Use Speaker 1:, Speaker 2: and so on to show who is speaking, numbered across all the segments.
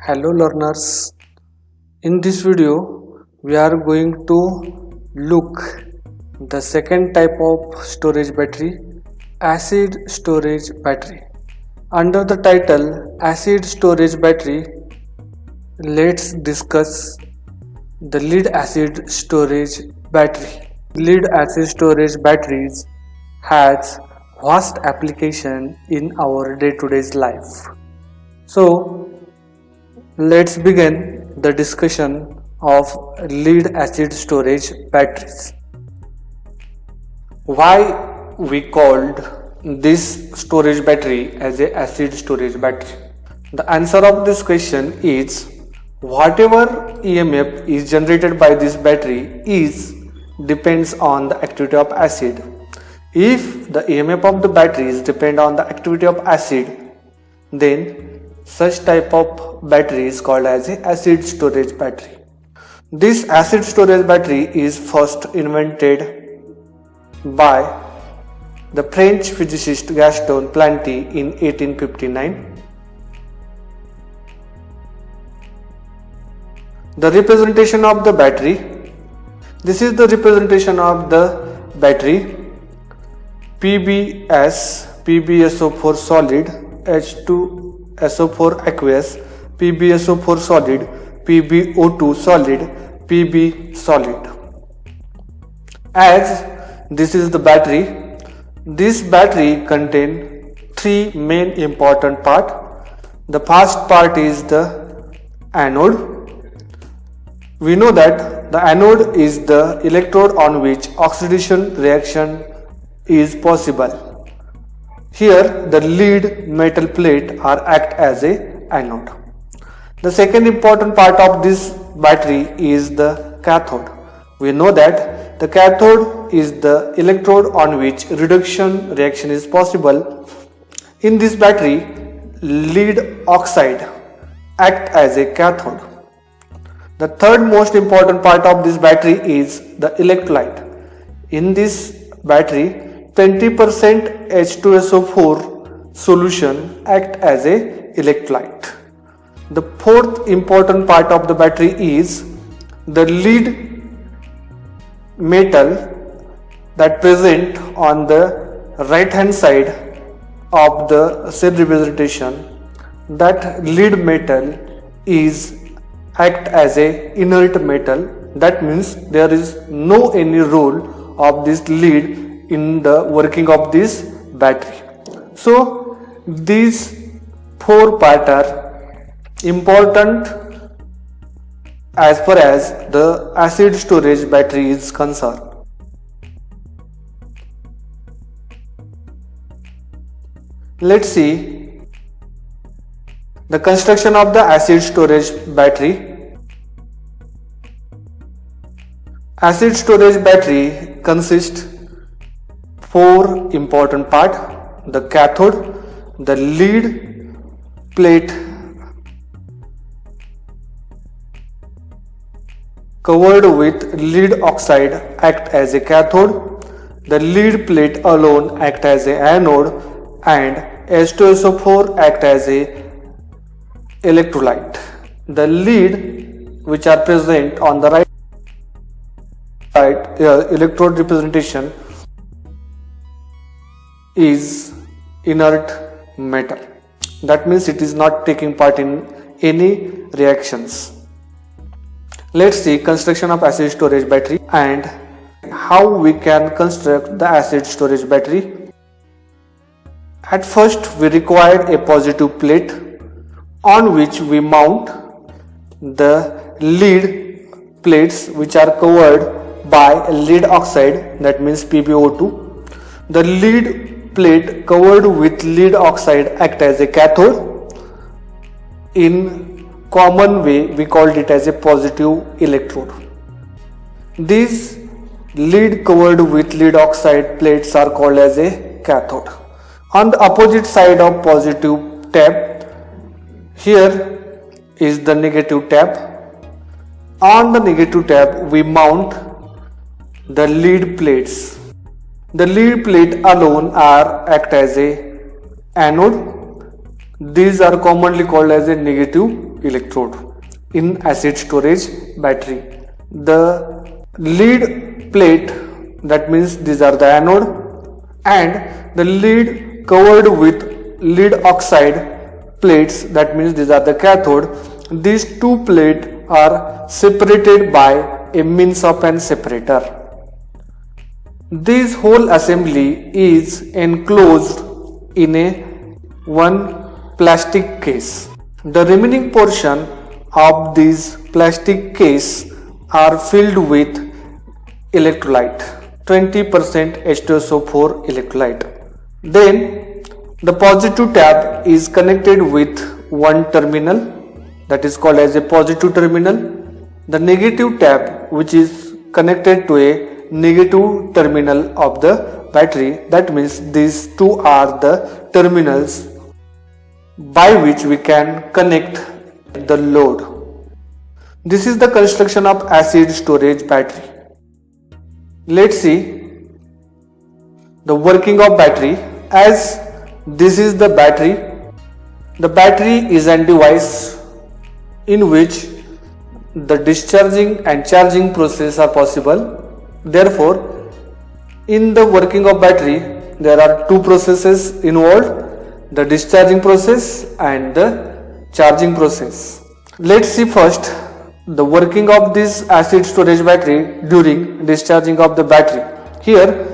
Speaker 1: Hello learners, in this video we are going to look the second type of storage battery, acid storage battery. Under the title acid storage battery, let's discuss the lead acid storage battery. Lead acid storage batteries has vast application in our day-to-day life. So let's begin the discussion of lead acid storage batteries. Why we called this storage battery as a acid storage battery? The answer of this question is whatever EMF is generated by this battery depends on the activity of acid. If the EMF of the batteries depend on the activity of acid, then such type of battery is called as a acid storage battery. This acid storage battery is first invented by the French physicist Gaston Planté in 1859. The representation of the battery. This is the representation of the battery. PbSO4 solid, H2SO4 aqueous, PbSO4 solid, PbO2 solid, Pb solid. As this is the battery, this battery contains three main important parts. The first part is the anode. We know that the anode is the electrode on which oxidation reaction is possible. Here the lead metal plate are act as a anode. The second important part of this battery is the cathode. We know that the cathode is the electrode on which reduction reaction is possible. In this battery, lead oxide act as a cathode. The third most important part of this battery is the electrolyte. In this battery, 20% H2SO4 solution act as a electrolyte. The fourth important part of the battery is the lead metal that present on the right hand side of the cell representation. That lead metal is act as a inert metal. That means there is no any role of this lead in the working of this battery. So these four parts are important as far as the acid storage battery is concerned. Let's see the construction of the acid storage battery. Acid storage battery consists four important parts: the cathode, the lead plate covered with lead oxide act as a cathode, the lead plate alone act as a anode, and H2SO4 act as a electrolyte. The lead which are present on the right side electrode representation is inert metal. That means it is not taking part in any reactions. Let's see construction of acid storage battery and how we can construct the acid storage battery. At first we require a positive plate on which we mount the lead plates which are covered by lead oxide, that means PbO2. The lead plate covered with lead oxide act as a cathode. In common way we called it as a positive electrode. These lead covered with lead oxide plates are called as a cathode. On the opposite side of positive tap, here is the negative tap. On the negative tap we mount the lead plates. The lead plate alone act as a anode. These are commonly called as a negative electrode in acid storage battery. The lead plate, that means these are the anode, and the lead covered with lead oxide plates, that means these are the cathode. These two plates are separated by a means of an separator. This whole assembly is enclosed in a one plastic case. The remaining portion of this plastic case are filled with electrolyte, 20% H2SO4 electrolyte. Then the positive tab is connected with one terminal, that is called as a positive terminal. The negative tab, which is connected to a negative terminal of the battery, that means these two are the terminals by which we can connect the load. This is the construction of acid storage battery. Let's see the working of battery. As this is the battery is a device in which the discharging and charging process are possible. Therefore, in the working of battery, there are two processes involved, the discharging process and the charging process. Let's see first the working of this acid storage battery during discharging of the battery. Here,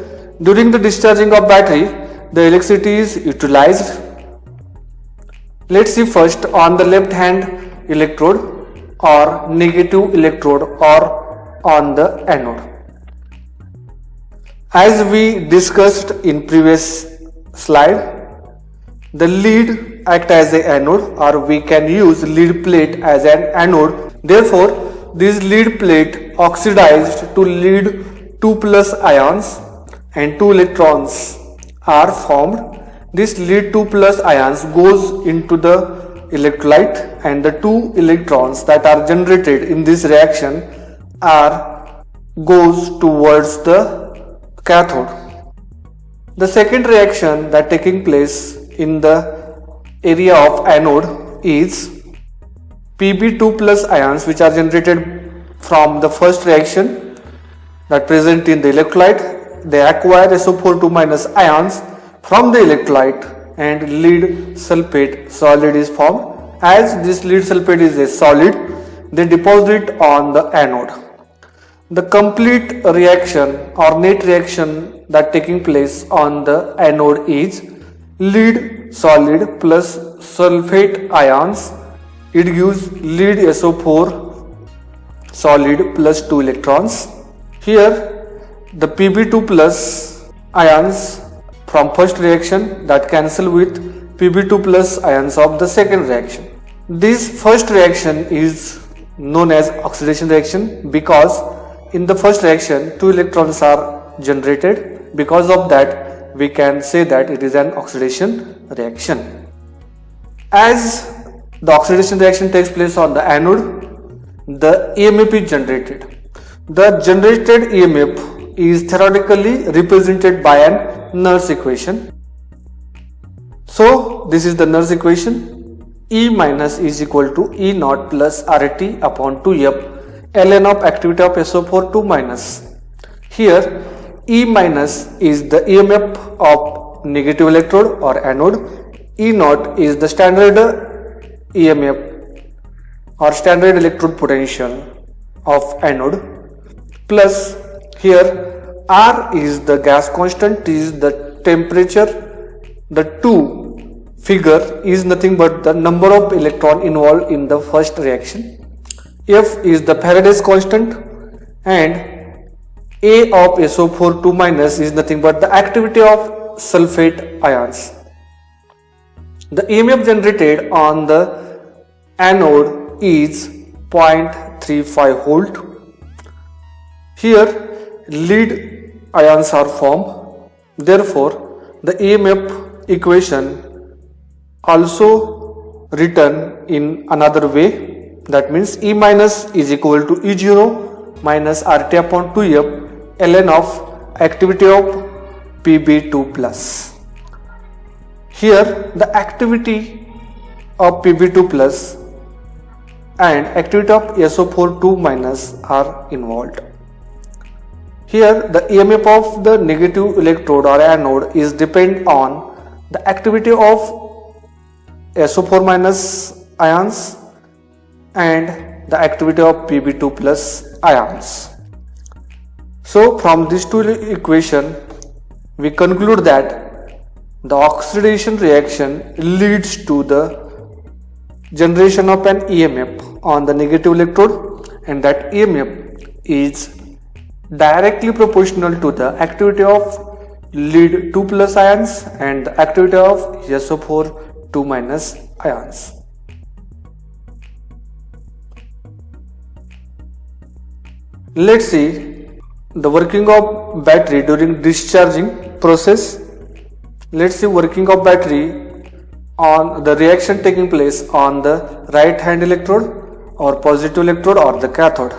Speaker 1: during the discharging of battery, the electricity is utilized. Let's see first on the left hand electrode or negative electrode or on the anode. As we discussed in previous slide, the lead act as an anode, or we can use lead plate as an anode. Therefore, this lead plate oxidized to lead 2+ ions and 2 electrons are formed. This lead 2+ ions goes into the electrolyte, and the 2 electrons that are generated in this reaction goes towards the cathode. The second reaction that taking place in the area of anode is Pb2+ ions, which are generated from the first reaction that present in the electrolyte. They acquire SO4 ions from the electrolyte and lead sulfate solid is formed. As this lead sulfate is a solid, they deposit it on the anode. The complete reaction or net reaction that taking place on the anode is lead solid plus sulfate ions. It gives lead SO4 solid plus 2 electrons. Here the Pb2+ ions from first reaction that cancel with Pb2+ ions of the second reaction. This first reaction is known as oxidation reaction because in the first reaction 2 electrons are generated. Because of that, we can say that it is an oxidation reaction. As the oxidation reaction takes place on the anode, the EMF is generated. The generated EMF is theoretically represented by an Nernst equation. So this is the Nernst equation. E minus is equal to E naught plus RT upon 2F ln of activity of SO4 2 minus. Here E minus is the EMF of negative electrode or anode. E naught is the standard EMF or standard electrode potential of anode, plus here R is the gas constant, is the temperature. The 2 figure is nothing but the number of electron involved in the first reaction. F is the Faraday's constant, and A of SO4 2 minus is nothing but the activity of sulfate ions. The EMF generated on the anode is 0.35 volt. Here lead ions are formed. Therefore, the EMF equation also written in another way, that means E minus is equal to E0 minus RT upon 2F ln of activity of Pb2 plus. Here the activity of Pb2 plus and activity of SO4 2 minus are involved. Here the EMF of the negative electrode or anode is depend on the activity of SO4 minus ions and the activity of Pb2 plus ions. So from these two equations we conclude that the oxidation reaction leads to the generation of an EMF on the negative electrode, and that EMF is directly proportional to the activity of lead 2 plus ions and the activity of SO4 2 minus ions. Let's see the working of battery during discharging process. Let's see working of battery on the reaction taking place on the right hand electrode or positive electrode or the cathode.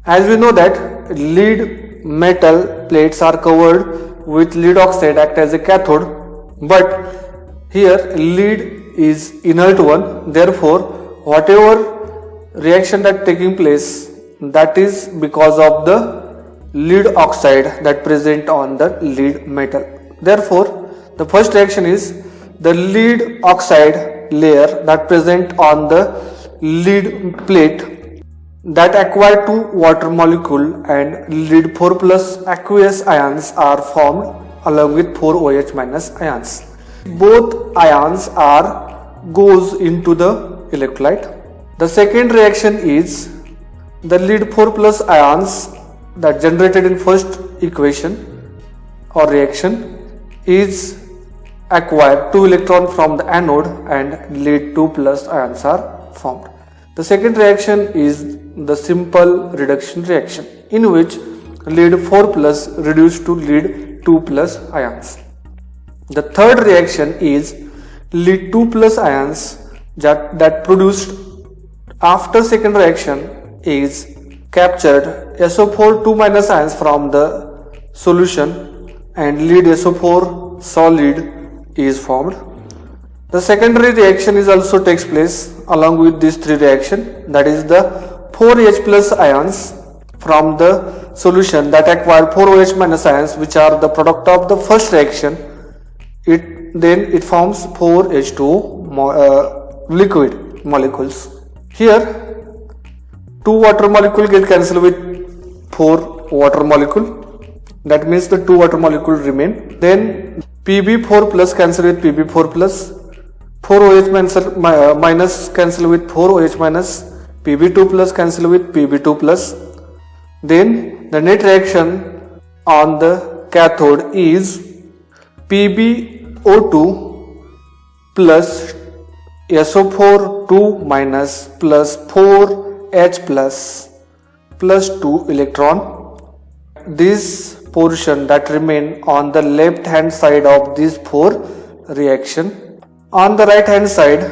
Speaker 1: As we know that lead metal plates are covered with lead oxide act as a cathode, but here lead is inert one, therefore whatever reaction that taking place, that is because of the lead oxide that present on the lead metal. Therefore the first reaction is the lead oxide layer that present on the lead plate that acquire two water molecule and lead 4 plus aqueous ions are formed along with 4 OH minus ions. Both ions are goes into the electrolyte. The second reaction is the lead 4 plus ions that generated in first equation or reaction is acquired 2 electron from the anode and lead 2 plus ions are formed. The second reaction is the simple reduction reaction in which lead 4 plus reduced to lead 2 plus ions. The third reaction is lead 2 plus ions that produced after second reaction is captured SO4 2 minus ions from the solution and lead SO4 solid is formed. The secondary reaction is also takes place along with these three reactions, that is the 4H plus ions from the solution that acquire 4OH minus ions which are the product of the first reaction. Then it forms 4H2 liquid molecules. Here 2 water molecule get cancelled with 4 water molecule, that means the 2 water molecule remain. Then Pb4 plus cancel with Pb4 plus, 4OH minus cancel with 4OH minus, Pb2 plus cancel with Pb2 plus. Then the net reaction on the cathode is PbO2 plus SO4 2 minus plus 4H plus 2 electron. This portion that remain on the left hand side of these 4 reaction. On the right hand side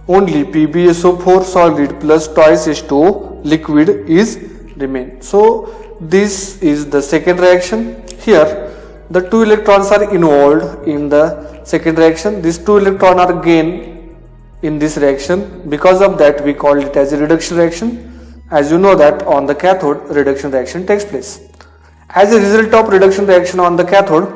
Speaker 1: only PbSO4 solid plus twice H2O liquid is remain. So this is the second reaction. Here the 2 electrons are involved in the second reaction. These 2 electrons are gained in this reaction. Because of that we call it as a reduction reaction. As you know that on the cathode reduction reaction takes place. As a result of reduction reaction on the cathode,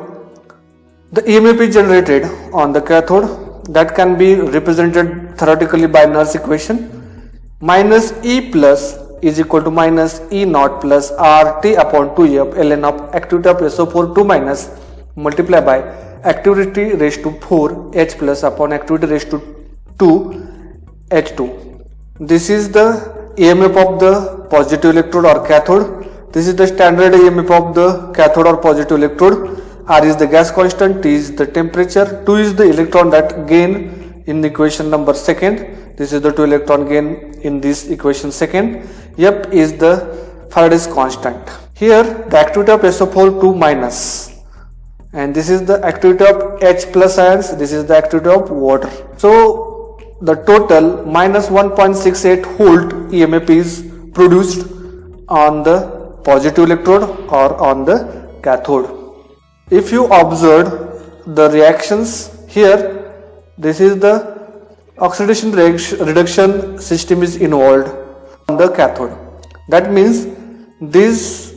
Speaker 1: the EMF is generated on the cathode that can be represented theoretically by Nernst equation. Minus E plus is equal to minus E naught plus RT upon 2F ln of activity of SO4 2 minus multiplied by activity raised to 4 H plus upon activity raised to 2 H2. This is the EMF of the positive electrode or cathode. This is the standard EMF of the cathode or positive electrode. R is the gas constant, T is the temperature, 2 is the electron that gain in the equation number second. This is the 2 electron gain in this equation second. F is the Faraday's constant. Here the activity of SO4 2 minus, and this is the activity of H plus ions, this is the activity of water. So the total minus 1.68 volt EMF is produced on the positive electrode or on the cathode. If you observe the reactions here, this is the oxidation reduction system is involved on the cathode. That means this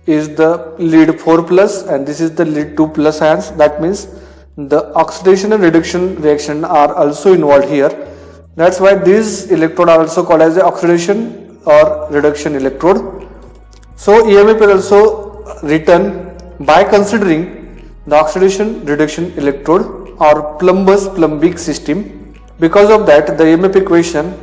Speaker 1: is the lead 4 plus and this is the lead 2 plus ions. That means the oxidation and reduction reaction are also involved here. That's why these electrode are also called as the oxidation or reduction electrode. So EMF is also written by considering the oxidation reduction electrode or Plumbus-Plumbic system. Because of that, the EMF equation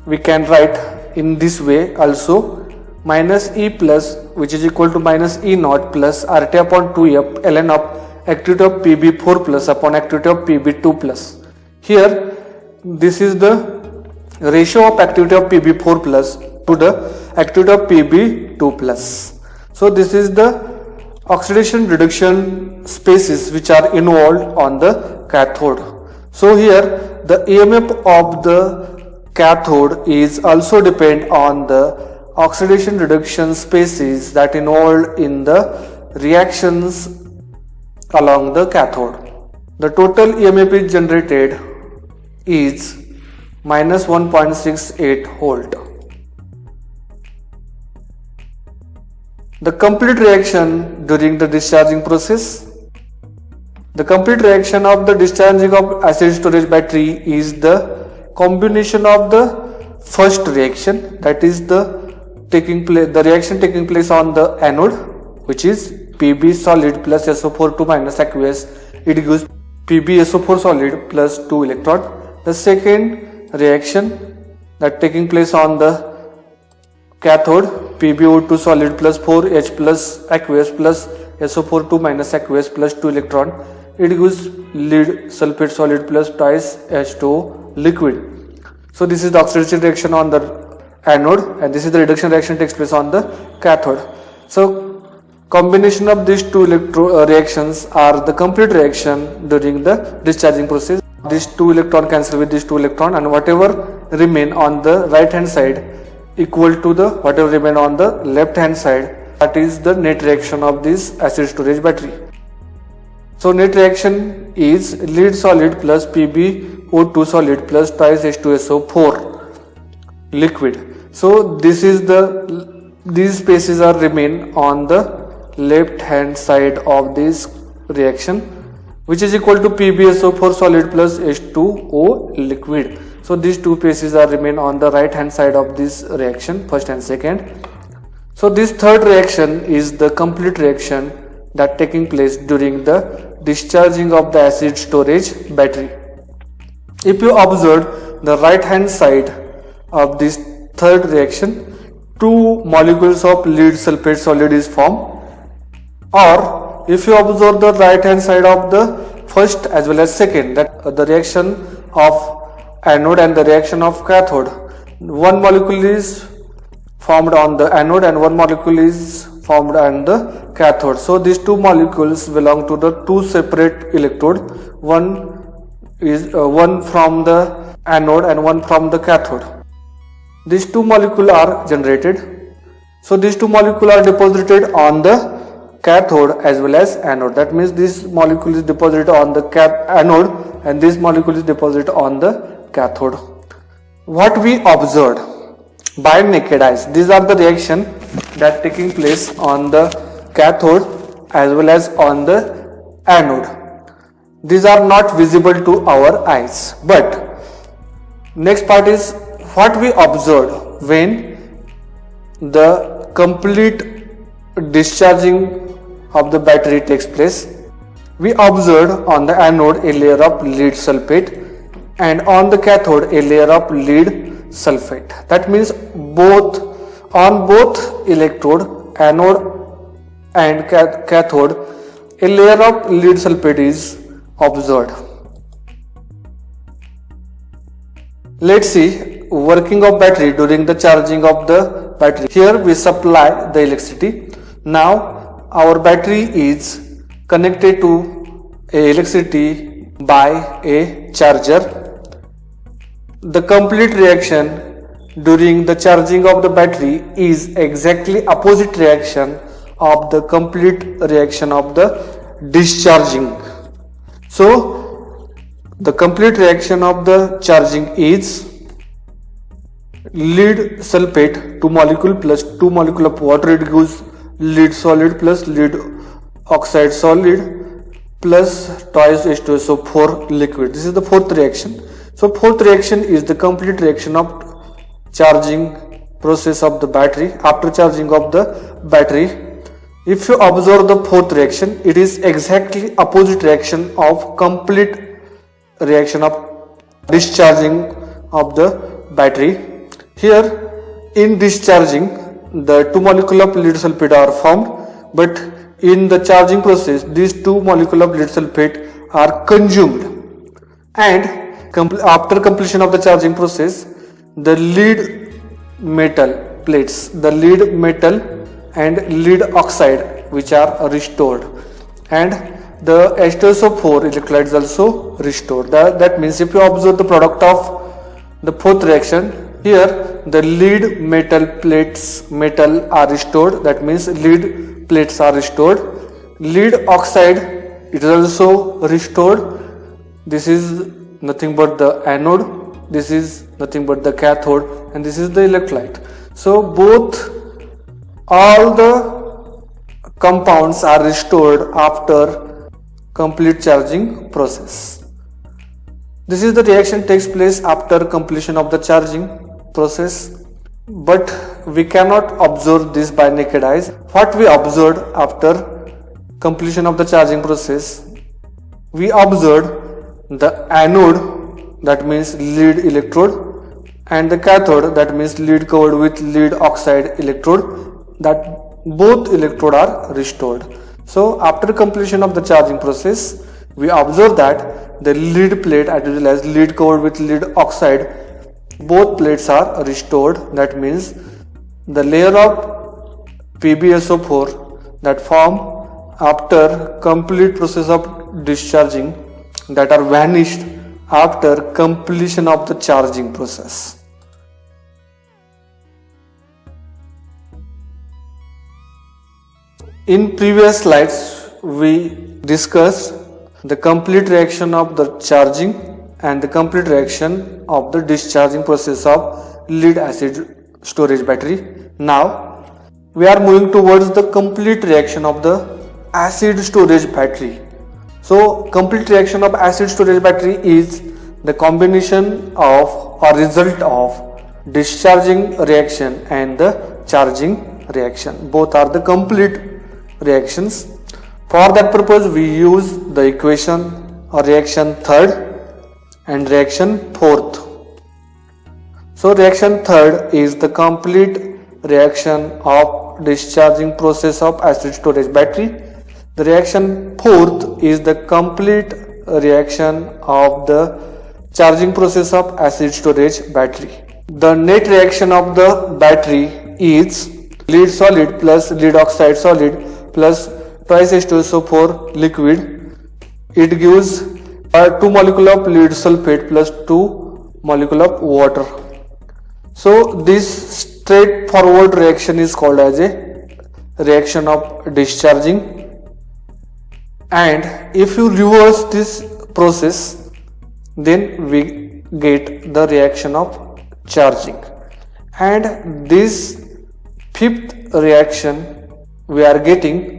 Speaker 1: we can write in this way also: minus E plus, which is equal to minus E naught plus RT upon 2F ln of activity of Pb4 plus upon activity of Pb2 plus. Here this is the ratio of activity of Pb4 plus to the activity of Pb2 plus. So this is the oxidation reduction spaces which are involved on the cathode. So here the EMF of the cathode is also depend on the oxidation reduction spaces that involved in the reactions along the cathode. The total EMF is generated is minus 1.68 volt. The complete reaction during the discharging process. The complete reaction of the discharging of acid storage battery is the combination of the first reaction, that is the reaction taking place on the anode, which is Pb solid plus SO4 2 minus aqueous. It gives PbSO4 solid plus 2 electron. The second reaction that taking place on the cathode, PbO2 solid plus 4H plus aqueous plus SO4 2 minus aqueous plus 2 electron. It gives lead sulfate solid plus twice H2O liquid. So this is the oxidation reaction on the anode and this is the reduction reaction takes place on the cathode. So combination of these two reactions are the complete reaction during the discharging process. These two electron cancel with these two electron and whatever remain on the right hand side equal to the whatever remain on the left hand side. That is the net reaction of this acid storage battery. So net reaction is lead solid plus PbO2 solid plus twice H2SO4 liquid. So this is these spaces are remain on the left hand side of this reaction, which is equal to PbSO4 solid plus H2O liquid. So these two spaces are remain on the right hand side of this reaction, first and second. So this third reaction is the complete reaction that taking place during the discharging of the acid storage battery. If you observe the right hand side of this third reaction, two molecules of lead sulfate solid is formed. Or if you observe the right hand side of the first as well as second, that the reaction of anode and the reaction of cathode, one molecule is formed on the anode and one molecule is formed on the cathode. So these two molecules belong to the two separate electrode. One is one from the anode and one from the cathode. These two molecules are generated. So these two molecules are deposited on the cathode as well as anode. That means this molecule is deposited on the anode and this molecule is deposited on the cathode. What we observed by naked eyes, these are the reaction that taking place on the cathode as well as on the anode. These are not visible to our eyes, but next part is what we observed when the complete discharging of the battery takes place. We observed on the anode a layer of lead sulfate and on the cathode a layer of lead sulfate. That means on both electrode, anode and cathode, a layer of lead sulfate is observed. Let's see working of battery during the charging of the battery. Here we supply the electricity. Now our battery is connected to electricity by a charger. The complete reaction during the charging of the battery is exactly opposite reaction of the complete reaction of the discharging. So The complete reaction of the charging is lead sulfate 2 molecule plus 2 molecule of water, it gives lead solid plus lead oxide solid plus twice H2SO4 liquid. This is the fourth reaction. So fourth reaction is the complete reaction of charging process of the battery. After charging of the battery, if you observe the fourth reaction, it is exactly opposite reaction of complete reaction of discharging of the battery. Here in discharging, the 2 molecule of lead sulfate are formed, but in the charging process these 2 molecule of lead sulfate are consumed, and after completion of the charging process, the lead metal plates, the lead metal and lead oxide which are restored, and the H2SO4 electrolyte is also restored. That means if you observe the product of the fourth reaction, here the lead metal plates are restored, that means lead plates are restored. Lead oxide, it is also restored. This is nothing but the anode, this is nothing but the cathode, and this is the electrolyte. So all the compounds are restored after complete charging process. This is the reaction takes place after completion of the charging process, but we cannot observe this by naked eyes. What we observed after completion of the charging process, we observed the anode, that means lead electrode, and the cathode, that means lead covered with lead oxide electrode, that both electrode are restored. So after completion of the charging process, we observe that the lead plate as well as lead covered with lead oxide, both plates are restored. That means the layer of PbSO4 that form after complete process of discharging, that are vanished after completion of the charging process. In previous slides, we discussed the complete reaction of the charging and the complete reaction of the discharging process of lead acid storage battery. Now we are moving towards the complete reaction of the acid storage battery. So complete reaction of acid storage battery is the combination of or result of discharging reaction and the charging reaction. Both are the complete reactions. For that purpose, we use the equation or reaction third and reaction fourth. So reaction third is the complete reaction of discharging process of acid storage battery. The reaction fourth is the complete reaction of the charging process of acid storage battery. The net reaction of the battery is lead solid plus lead oxide solid plus twice H2SO4 liquid. It gives 2 molecule of lead sulfate plus 2 molecule of water. So this straightforward reaction is called as a reaction of discharging, and if you reverse this process, then we get the reaction of charging. And this fifth reaction we are getting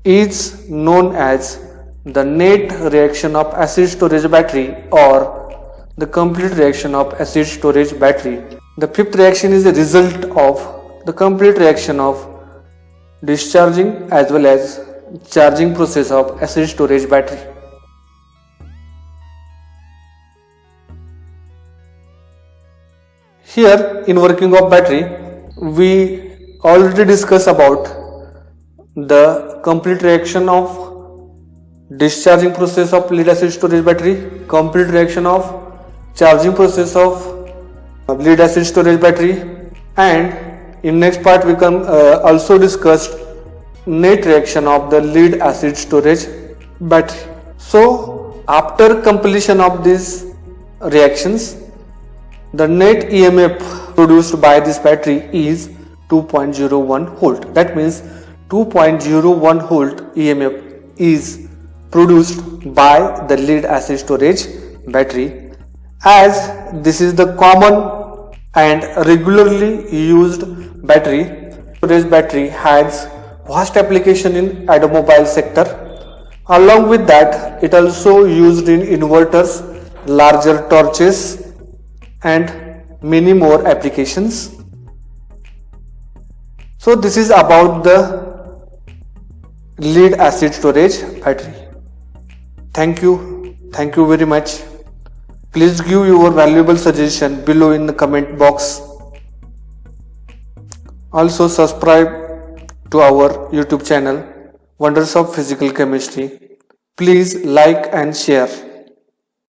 Speaker 1: is known as the net reaction of acid storage battery or the complete reaction of acid storage battery. The fifth reaction is the result of the complete reaction of discharging as well as charging process of acid storage battery. Here in working of battery, we already discussed about the complete reaction of discharging process of lead acid storage battery, complete reaction of charging process of lead acid storage battery, and in next part we can also discuss net reaction of the lead acid storage battery. So after completion of these reactions, the net EMF produced by this battery is 2.01 volt. That means 2.01 volt EMF is produced by the lead acid storage battery, as this is the common and regularly used battery. Storage battery has vast application in automobile sector. Along with that, it also used in inverters, larger torches, and many more applications. So this is about the lead acid storage battery. Thank you very much. Please give your valuable suggestion below in the comment box. Also subscribe to our YouTube channel Wonders of Physical Chemistry. Please like and share.